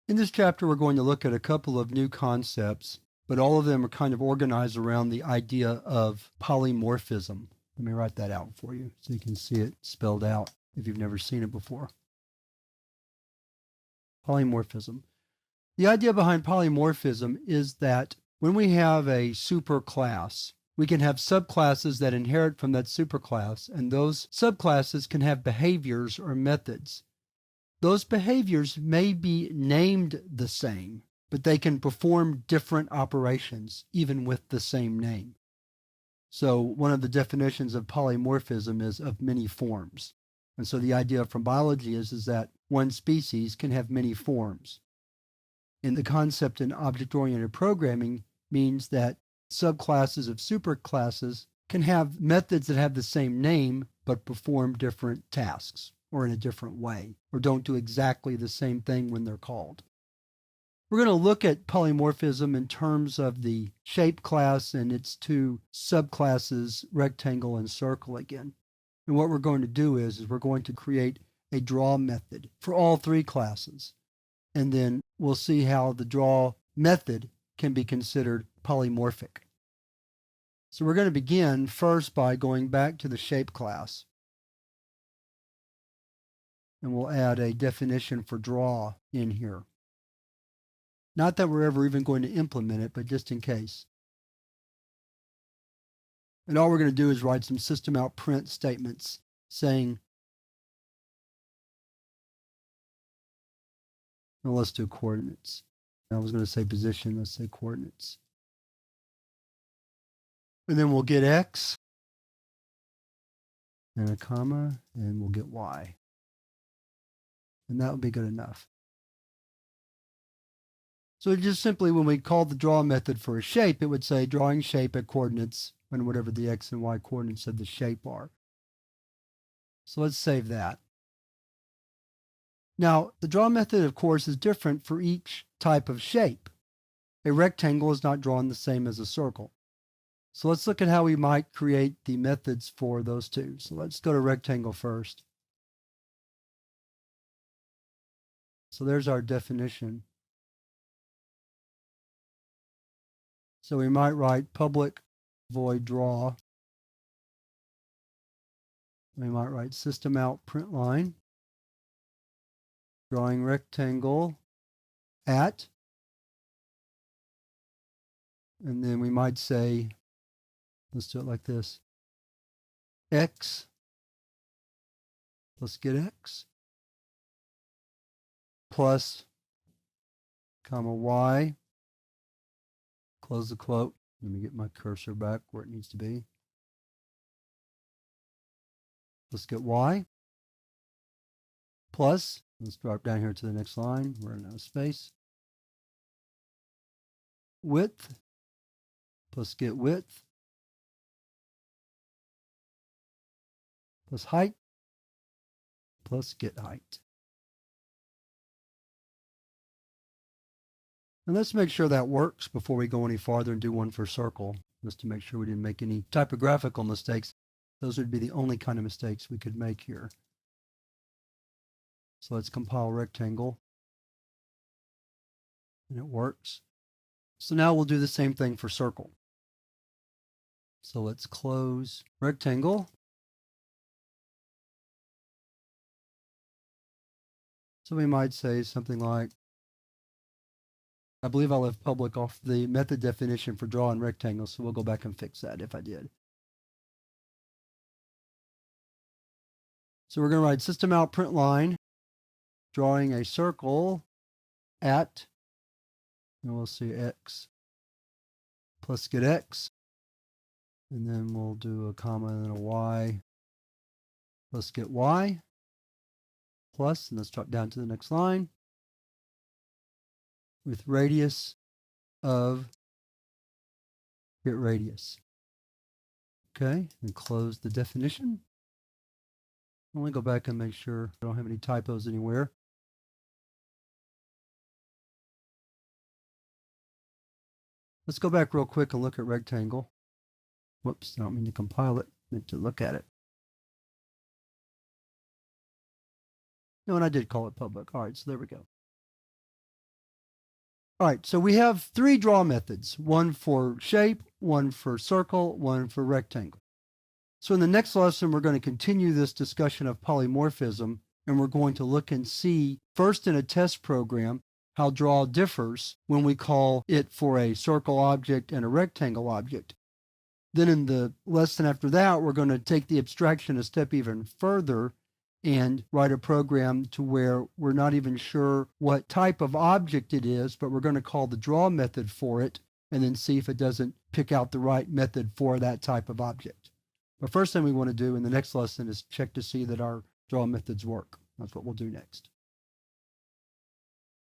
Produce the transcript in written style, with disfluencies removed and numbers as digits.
In this chapter, we're going to look at a couple of new concepts, but all of them are kind of organized around the idea of polymorphism. Let me write that out for you so you can see it spelled out if you've never seen it before. Polymorphism. The idea behind polymorphism is that when we have a superclass, we can have subclasses that inherit from that superclass, and those subclasses can have behaviors or methods. Those behaviors may be named the same, but they can perform different operations even with the same name. So one of the definitions of polymorphism is of many forms. And so the idea from biology is that one species can have many forms. And the concept in object-oriented programming means that subclasses of superclasses can have methods that have the same name but perform different tasks or in a different way, or don't do exactly the same thing when they're called. We're going to look at polymorphism in terms of the shape class and its two subclasses, rectangle and circle again. And what we're going to do is we're going to create a draw method for all three classes. And then we'll see how the draw method can be considered polymorphic. So we're going to begin first by going back to the shape class. And we'll add a definition for draw in here. Not that we're ever even going to implement it, but just in case. And all we're going to do is write some system out print statements saying, well, let's do coordinates. I was going to say position, let's say coordinates. And then we'll get X and a comma, and we'll get Y. And that will be good enough. So just simply when we call the draw method for a shape, it would say drawing shape at coordinates and whatever the X and Y coordinates of the shape are. So let's save that. Now, the draw method, of course, is different for each type of shape. A rectangle is not drawn the same as a circle. So let's look at how we might create the methods for those two. So let's go to rectangle first. So there's our definition. So we might write public void draw. We might write system out print line. Drawing rectangle at. And then we might say, let's do it like this. X plus get X plus comma Y. Close the quote. Let me get my cursor back where it needs to be. Let's get Y plus, let's drop down here to the next line. We're in a space. Width plus get width plus height plus get height. And let's make sure that works before we go any farther and do one for circle, just to make sure we didn't make any typographical mistakes. Those would be the only kind of mistakes we could make here. So let's compile rectangle. And it works. So now we'll do the same thing for circle. So let's close rectangle. So we might say something like, I believe I left public off the method definition for draw and rectangle, so we'll go back and fix that if I did. So we're going to write system out print line, drawing a circle at, and we'll see X plus get X, and then we'll do a comma and then a Y plus get Y plus, and let's drop down to the next line, with radius of get radius. Okay, and close the definition. Let me go back and make sure I don't have any typos anywhere. Let's go back real quick and look at rectangle. Whoops, I don't mean to compile it, I meant to look at it. No, and I did call it public. All right, so there we go. All right, so we have three draw methods, one for shape, one for circle, one for rectangle. So in the next lesson, we're going to continue this discussion of polymorphism, and we're going to look and see, first in a test program, how draw differs when we call it for a circle object and a rectangle object. Then in the lesson after that, we're going to take the abstraction a step even further and write a program to where we're not even sure what type of object it is, but we're going to call the draw method for it and then see if it doesn't pick out the right method for that type of object. But first thing we want to do in the next lesson is check to see that our draw methods work. That's what we'll do next.